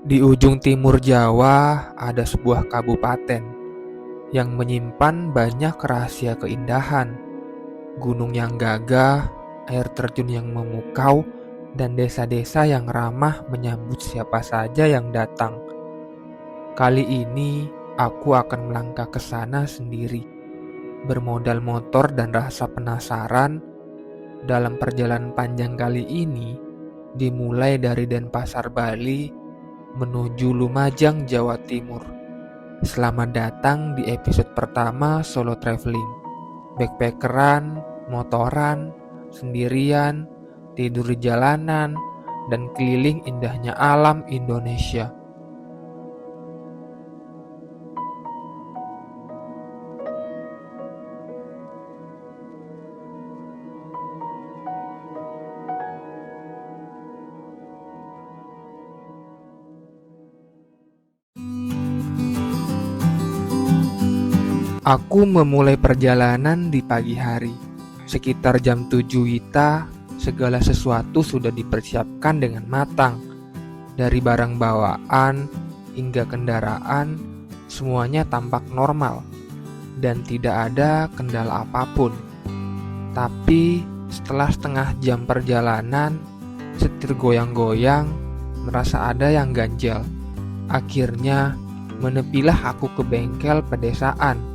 Di ujung timur Jawa ada sebuah kabupaten yang menyimpan banyak rahasia keindahan. Gunung yang gagah, air terjun yang memukau, dan desa-desa yang ramah menyambut siapa saja yang datang. Kali ini aku akan melangkah ke sana sendiri, bermodal motor dan rasa penasaran. Dalam perjalanan panjang kali ini, dimulai dari Denpasar, Bali, menuju Lumajang, Jawa Timur. Selamat datang di episode pertama Solo Traveling. Backpackeran, motoran, sendirian, tidur di jalanan, dan keliling indahnya alam Indonesia. Aku memulai perjalanan di pagi hari. Sekitar jam 7 WITA, segala sesuatu sudah dipersiapkan dengan matang. Dari barang bawaan hingga kendaraan, semuanya tampak normal dan tidak ada kendala apapun. Tapi setelah setengah jam perjalanan, setir goyang-goyang, merasa ada yang ganjal. Akhirnya menepilah aku ke bengkel pedesaan.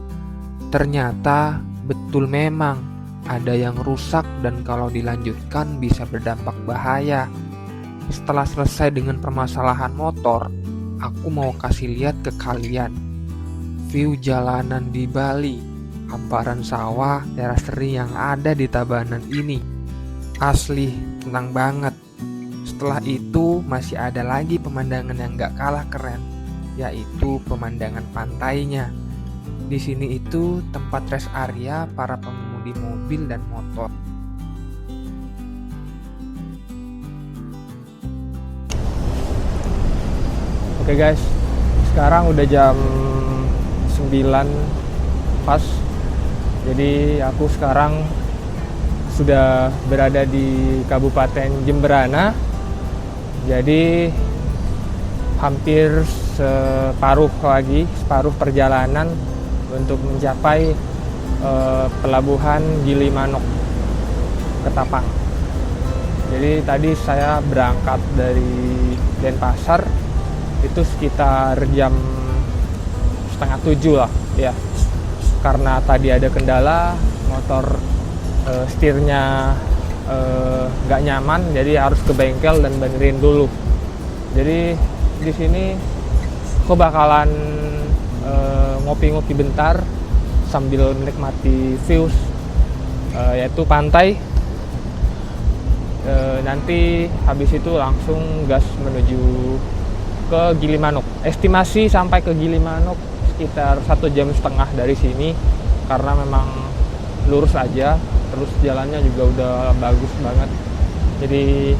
Ternyata betul memang ada yang rusak dan kalau dilanjutkan bisa berdampak bahaya. Setelah selesai dengan permasalahan motor, aku mau kasih lihat ke kalian view jalanan di Bali, hamparan sawah, teraseri yang ada di Tabanan ini. Asli, tenang banget. Setelah itu masih ada lagi pemandangan yang gak kalah keren, yaitu pemandangan pantainya. Di sini itu tempat rest area para pengemudi mobil dan motor. Oke guys, sekarang udah jam 9 pas. Jadi aku sekarang sudah berada di Kabupaten Jemberana. Jadi hampir separuh perjalanan untuk mencapai pelabuhan Gilimanuk, Ketapang. Jadi tadi saya berangkat dari Denpasar itu sekitar jam 6:30 lah ya. Karena tadi ada kendala, motor setirnya nggak nyaman, jadi harus ke bengkel dan benerin dulu. Jadi di sini aku bakalan ngopi-ngopi bentar sambil menikmati views yaitu pantai. Nanti habis itu langsung gas menuju ke Gilimanuk. Estimasi sampai ke Gilimanuk sekitar 1,5 jam dari sini karena memang lurus aja, terus jalannya juga udah bagus banget. Jadi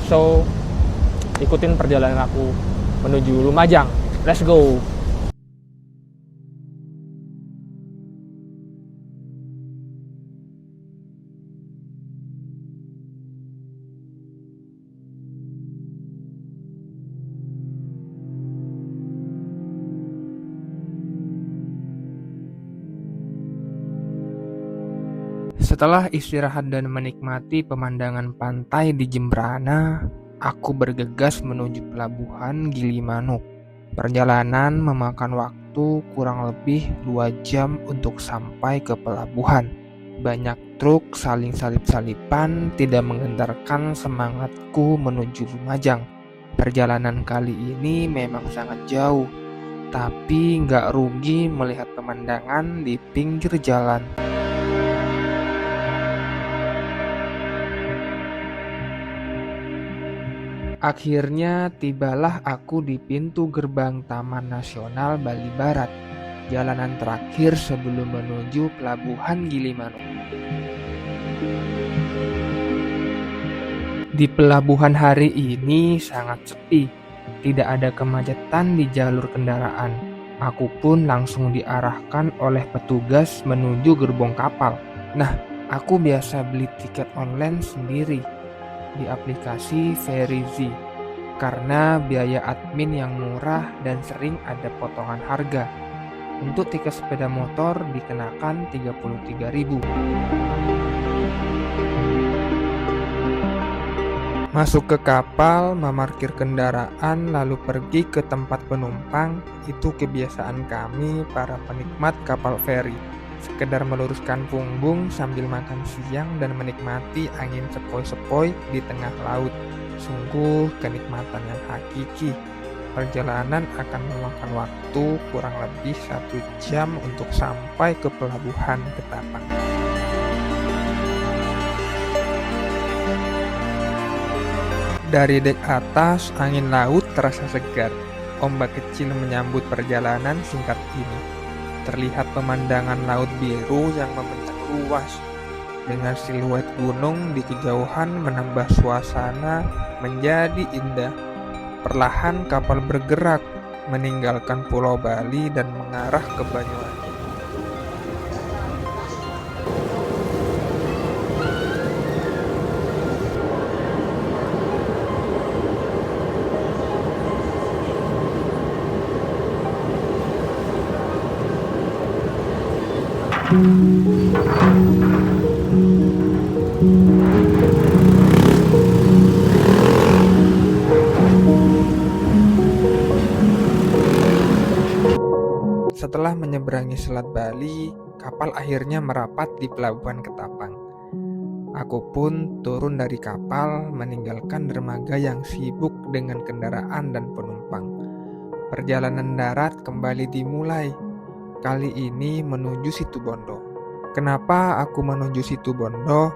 ikutin perjalanan aku menuju Lumajang. Let's go. Setelah istirahat dan menikmati pemandangan pantai di Jemberana, aku bergegas menuju pelabuhan Gilimanuk. Perjalanan memakan waktu kurang lebih 2 jam untuk sampai ke pelabuhan. Banyak truk saling salip-salipan tidak menggentarkan semangatku menuju Lumajang. Perjalanan kali ini memang sangat jauh, tapi nggak rugi melihat pemandangan di pinggir jalan. Akhirnya tibalah aku di pintu gerbang Taman Nasional Bali Barat, jalanan terakhir sebelum menuju pelabuhan Gilimanuk. Di pelabuhan hari ini sangat sepi, tidak ada kemacetan di jalur kendaraan. Aku pun langsung diarahkan oleh petugas menuju gerbong kapal. Nah, aku biasa beli tiket online sendiri di aplikasi Verizi. karena biaya admin yang murah dan sering ada potongan harga. Untuk tiket sepeda motor dikenakan 33.000. Masuk ke kapal, memarkir kendaraan, lalu pergi ke tempat penumpang, itu kebiasaan kami para penikmat kapal feri. Sekedar meluruskan punggung sambil makan siang dan menikmati angin sepoi-sepoi di tengah laut. Sungguh kenikmatan yang hakiki. Perjalanan akan memakan waktu kurang lebih 1 jam untuk sampai ke pelabuhan Ketapang. Dari dek atas, angin laut terasa segar. Ombak kecil menyambut perjalanan singkat ini. Terlihat pemandangan laut biru yang membentang luas. Dengan siluet gunung di kejauhan menambah suasana menjadi indah. Perlahan kapal bergerak, meninggalkan Pulau Bali dan mengarah ke Banyuwangi. Setelah menyeberangi Selat Bali, kapal akhirnya merapat di Pelabuhan Ketapang. Aku pun turun dari kapal, meninggalkan dermaga yang sibuk dengan kendaraan dan penumpang. Perjalanan darat kembali dimulai, kali ini menuju Situbondo. Kenapa aku menuju Situbondo?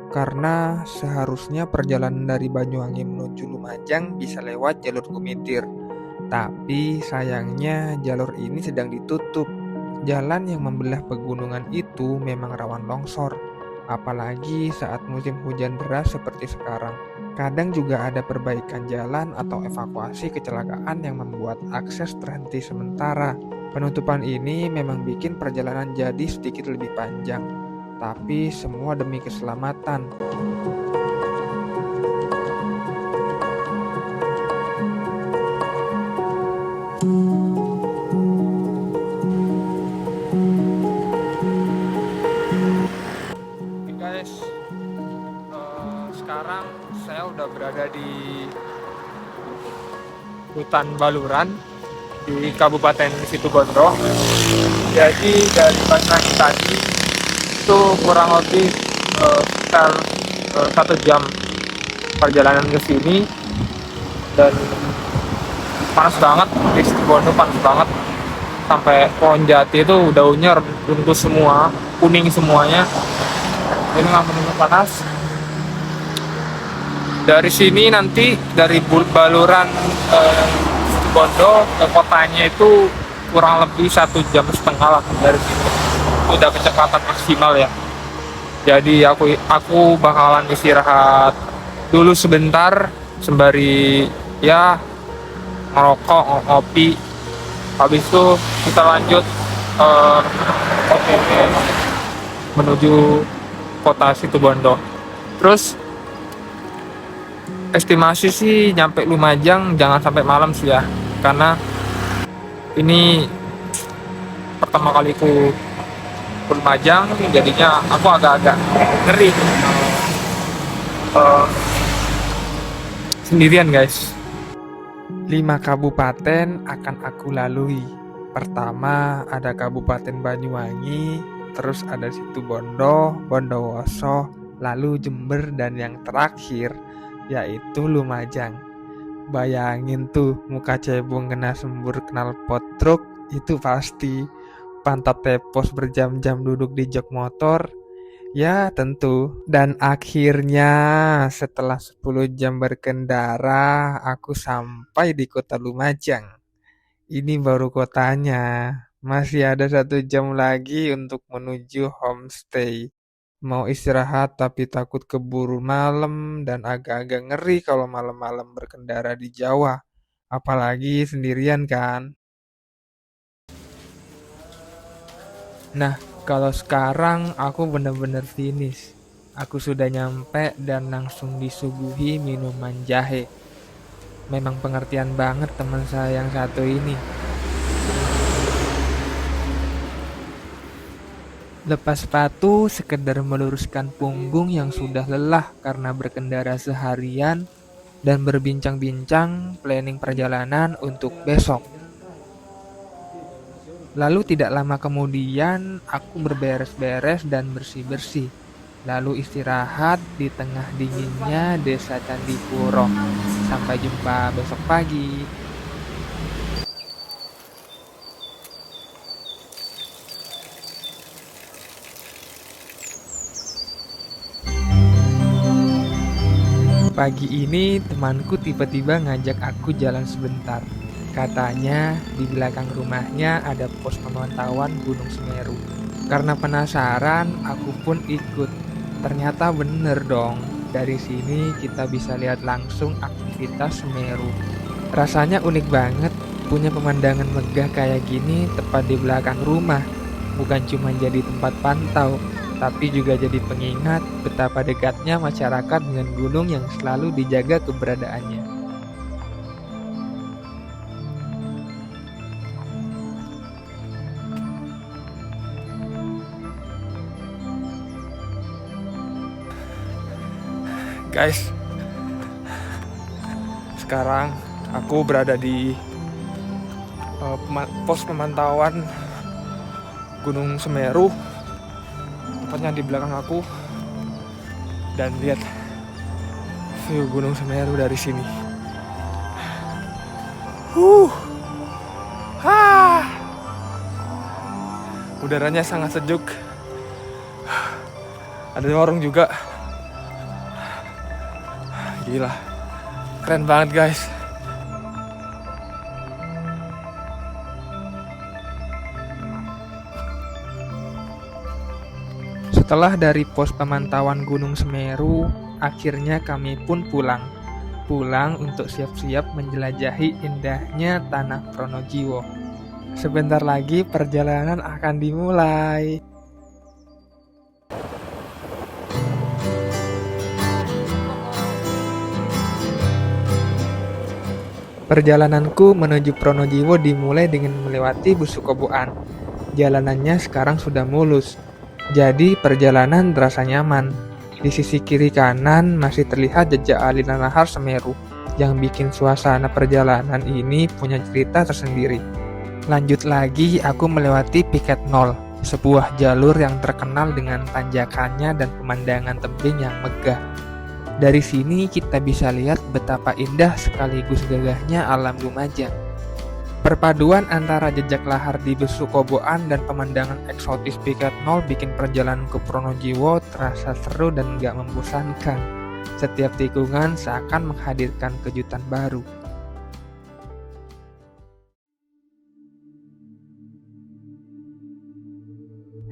Karena seharusnya perjalanan dari Banyuwangi menuju Lumajang bisa lewat jalur Kumitir. Tapi sayangnya jalur ini sedang ditutup. Jalan yang membelah pegunungan itu memang rawan longsor, apalagi saat musim hujan deras seperti sekarang. Kadang juga ada perbaikan jalan atau evakuasi kecelakaan yang membuat akses terhenti sementara. Penutupan ini memang bikin perjalanan jadi sedikit lebih panjang, tapi semua demi keselamatan. Oke guys, sekarang saya udah berada di hutan Baluran di Kabupaten Situbondo. Jadi dari Banyuwangi tadi itu kurang lebih sekitar 1 jam perjalanan ke sini, dan panas banget di Situbondo, panas banget sampai pohon jati itu daunnya runtuh semua, kuning semuanya. Ini nggak benar panas. Dari sini nanti dari Baluran Situbondo ke kotanya itu kurang lebih 1,5 jam lah dari sini. Itu udah kecepatan maksimal ya. Jadi aku bakalan istirahat dulu sebentar sembari ya ngerokok, ngopi. Habis itu kita lanjut OTW menuju kota Situbondo. Terus estimasi sih nyampe Lumajang jangan sampai malam sih ya, karena ini pertama kaliku ke Lumajang, jadinya aku agak-agak ngeri sendirian guys. 5 kabupaten akan aku lalui. Pertama ada Kabupaten Banyuwangi, terus ada Situbondo, Bondowoso, lalu Jember, dan yang terakhir yaitu Lumajang. Bayangin tuh muka cebong kena sembur knalpot truk, itu pasti. Pantat tepos berjam-jam duduk di jok motor, ya tentu. Dan akhirnya setelah 10 jam berkendara, aku sampai di kota Lumajang. Ini baru kotanya. Masih ada 1 jam lagi untuk menuju homestay. Mau istirahat tapi takut keburu malam dan agak-agak ngeri kalau malam-malam berkendara di Jawa. Apalagi sendirian kan. Nah, kalau sekarang aku bener-bener finish. Aku sudah nyampe dan langsung disuguhi minuman jahe. Memang pengertian banget teman saya yang satu ini. Lepas sepatu sekedar meluruskan punggung yang sudah lelah karena berkendara seharian dan berbincang-bincang planning perjalanan untuk besok. Lalu tidak lama kemudian aku berberes-beres dan bersih-bersih. Lalu istirahat di tengah dinginnya desa Candipuro. Sampai jumpa besok pagi. Pagi ini temanku tiba-tiba ngajak aku jalan sebentar. Katanya di belakang rumahnya ada pos pemantauan Gunung Semeru. Karena penasaran, aku pun ikut. Ternyata bener dong, dari sini kita bisa lihat langsung aktivitas Semeru. Rasanya unik banget, punya pemandangan megah kayak gini tepat di belakang rumah. Bukan cuma jadi tempat pantau, tapi juga jadi pengingat betapa dekatnya masyarakat dengan gunung yang selalu dijaga keberadaannya. Guys, sekarang aku berada di pos pemantauan Gunung Semeru, tepatnya di belakang aku, dan lihat view Gunung Semeru dari sini. Udaranya sangat sejuk. Ada warung juga. Gila, keren banget guys. Setelah dari pos pemantauan Gunung Semeru, akhirnya kami pun pulang. Pulang untuk siap-siap menjelajahi indahnya tanah Pronojiwo. Sebentar lagi perjalanan akan dimulai. Perjalananku menuju Pronojiwo dimulai dengan melewati Busukoboan. Jalanannya sekarang sudah mulus, jadi perjalanan terasa nyaman. Di sisi kiri kanan masih terlihat jejak aliran lahar Semeru, yang bikin suasana perjalanan ini punya cerita tersendiri. Lanjut lagi, aku melewati Piket Nol, sebuah jalur yang terkenal dengan tanjakannya dan pemandangan tebing yang megah. Dari sini kita bisa lihat betapa indah sekaligus gagahnya alam Lumajang. Perpaduan antara jejak lahar di Besukoboan dan pemandangan eksotis Piket Nol bikin perjalanan ke Pronojiwo terasa seru dan gak membosankan. Setiap tikungan seakan menghadirkan kejutan baru.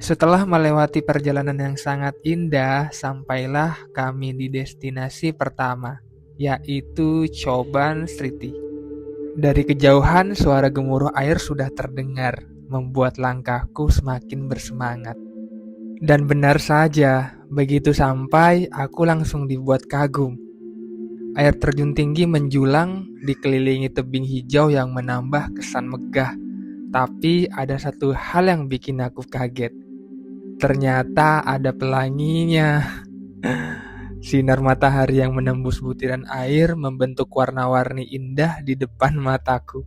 Setelah melewati perjalanan yang sangat indah, sampailah kami di destinasi pertama, yaitu Coban Sriti. Dari kejauhan, suara gemuruh air sudah terdengar, membuat langkahku semakin bersemangat. Dan benar saja, begitu sampai, aku langsung dibuat kagum. Air terjun tinggi menjulang, dikelilingi tebing hijau yang menambah kesan megah. Tapi ada satu hal yang bikin aku kaget. Ternyata ada pelanginya. Sinar matahari yang menembus butiran air membentuk warna-warni indah di depan mataku.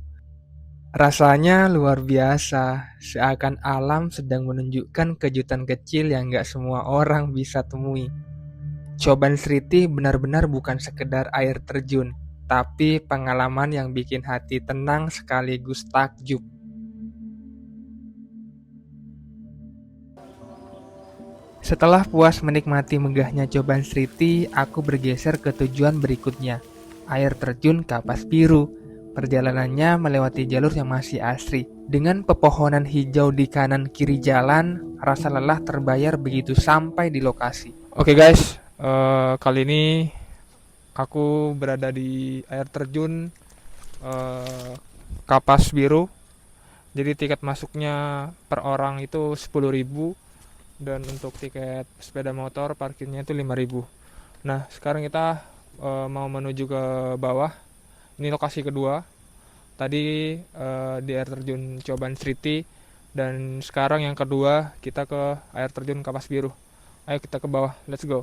Rasanya luar biasa, seakan alam sedang menunjukkan kejutan kecil yang gak semua orang bisa temui. Coban Sriti benar-benar bukan sekedar air terjun, tapi pengalaman yang bikin hati tenang sekaligus takjub. Setelah puas menikmati megahnya Coban Sriti, aku bergeser ke tujuan berikutnya, air terjun Kapas Biru. Perjalanannya melewati jalur yang masih asri. Dengan pepohonan hijau di kanan kiri jalan, rasa lelah terbayar begitu sampai di lokasi. Oke guys, kali ini aku berada di air terjun Kapas Biru. Jadi tiket masuknya per orang itu 10.000. Dan untuk tiket sepeda motor parkirnya itu 5.000. Nah sekarang kita mau menuju ke bawah Ini lokasi kedua. Tadi di air terjun Coban Sriti, dan sekarang yang kedua kita ke air terjun Kapas Biru. Ayo kita ke bawah, let's go.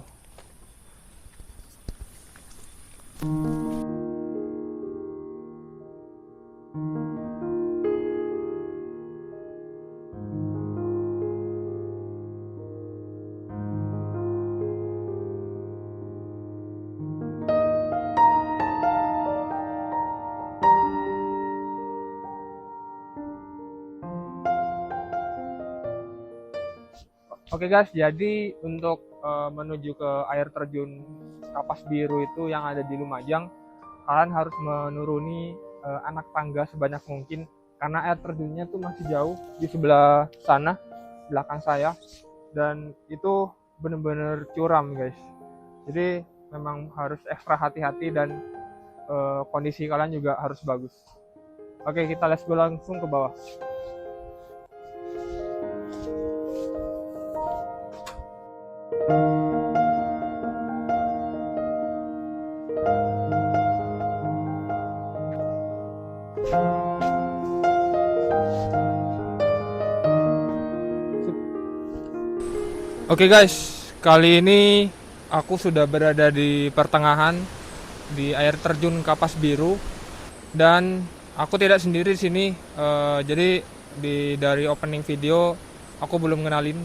Oke guys, jadi untuk menuju ke air terjun Kapas Biru itu yang ada di Lumajang, kalian harus menuruni anak tangga sebanyak mungkin karena air terjunnya tuh masih jauh di sebelah sana, belakang saya, dan itu bener-bener curam guys. Jadi memang harus ekstra hati-hati dan kondisi kalian juga harus bagus. Oke, kita let's go langsung ke bawah. Oke guys, kali ini aku sudah berada di pertengahan di air terjun Kapas Biru, dan aku tidak sendiri di sini. Jadi dari opening video aku belum kenalin.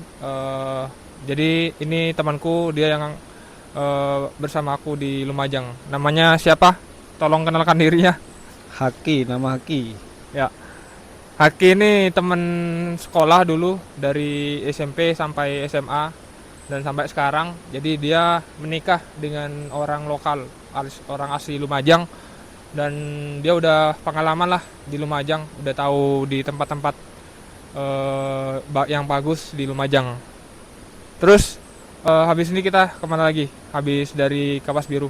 Jadi ini temanku, dia yang bersama aku di Lumajang. Namanya siapa? Tolong kenalkan dirinya. Haki, nama Haki. Ya, Haki ini teman sekolah dulu dari SMP sampai SMA dan sampai sekarang. Jadi dia menikah dengan orang lokal, orang asli Lumajang, dan dia udah pengalaman lah di Lumajang, udah tahu di tempat-tempat yang bagus di Lumajang. Terus habis ini kita kemana lagi? Habis dari Kapas Biru.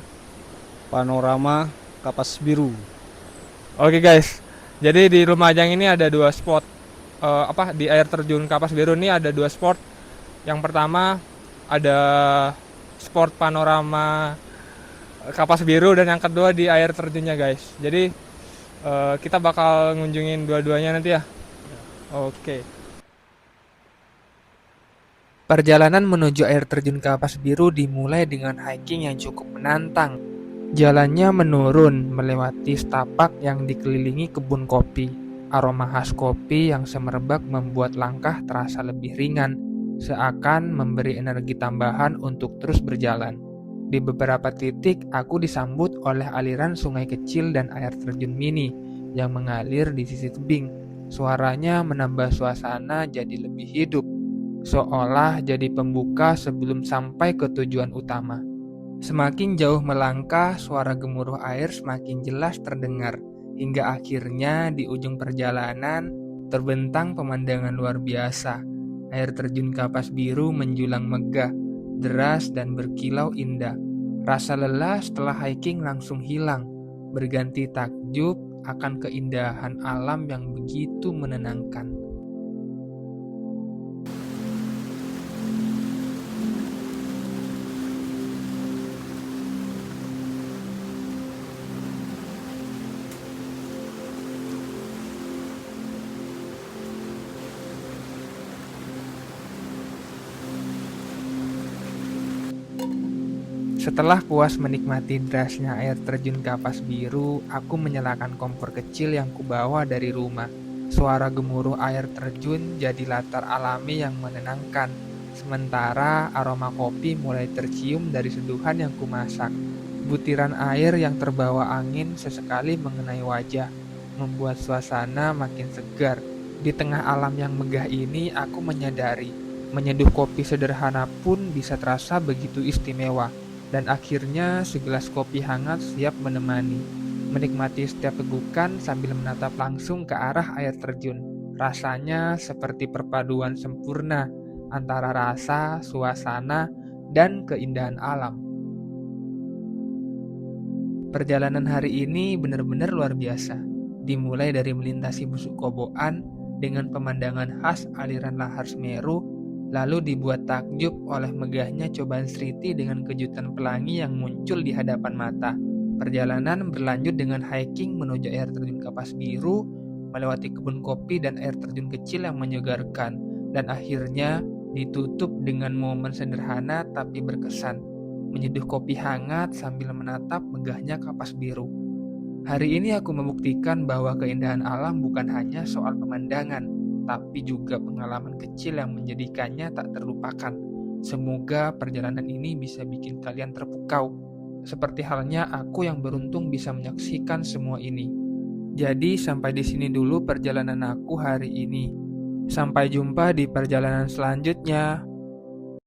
Panorama Kapas Biru. Oke guys, jadi di Lumajang ini ada dua spot, di air terjun Kapas Biru ini ada dua spot. Yang pertama ada spot panorama Kapas Biru, dan yang kedua di air terjunnya guys. Jadi kita bakal ngunjungin dua-duanya nanti ya. Oke. Perjalanan menuju air terjun Kapas Biru dimulai dengan hiking yang cukup menantang. Jalannya menurun melewati setapak yang dikelilingi kebun kopi. Aroma khas kopi yang semerbak membuat langkah terasa lebih ringan, seakan memberi energi tambahan untuk terus berjalan. Di beberapa titik aku disambut oleh aliran sungai kecil dan air terjun mini yang mengalir di sisi tebing. Suaranya menambah suasana jadi lebih hidup, seolah jadi pembuka sebelum sampai ke tujuan utama. Semakin jauh melangkah, suara gemuruh air semakin jelas terdengar, hingga akhirnya di ujung perjalanan terbentang pemandangan luar biasa. Air terjun Kapas Biru menjulang megah, deras dan berkilau indah. Rasa lelah setelah hiking langsung hilang, berganti takjub akan keindahan alam yang begitu menenangkan. Setelah puas menikmati derasnya air terjun Kapas Biru, aku menyalakan kompor kecil yang kubawa dari rumah. Suara gemuruh air terjun jadi latar alami yang menenangkan, sementara aroma kopi mulai tercium dari seduhan yang kumasak. Butiran air yang terbawa angin sesekali mengenai wajah, membuat suasana makin segar. Di tengah alam yang megah ini, aku menyadari, menyeduh kopi sederhana pun bisa terasa begitu istimewa. Dan akhirnya segelas kopi hangat siap menemani. Menikmati setiap tegukan sambil menatap langsung ke arah air terjun. Rasanya seperti perpaduan sempurna antara rasa, suasana, dan keindahan alam. Perjalanan hari ini benar-benar luar biasa. Dimulai dari melintasi Busuk Koboan dengan pemandangan khas aliran lahar Semeru, lalu dibuat takjub oleh megahnya Coban Sriti dengan kejutan pelangi yang muncul di hadapan mata. Perjalanan berlanjut dengan hiking menuju air terjun Kapas Biru, melewati kebun kopi dan air terjun kecil yang menyegarkan, dan akhirnya ditutup dengan momen sederhana tapi berkesan, menyeduh kopi hangat sambil menatap megahnya Kapas Biru. Hari ini aku membuktikan bahwa keindahan alam bukan hanya soal pemandangan, tapi juga pengalaman kecil yang menjadikannya tak terlupakan. Semoga perjalanan ini bisa bikin kalian terpukau, seperti halnya aku yang beruntung bisa menyaksikan semua ini. Jadi sampai di sini dulu perjalanan aku hari ini. Sampai jumpa di perjalanan selanjutnya.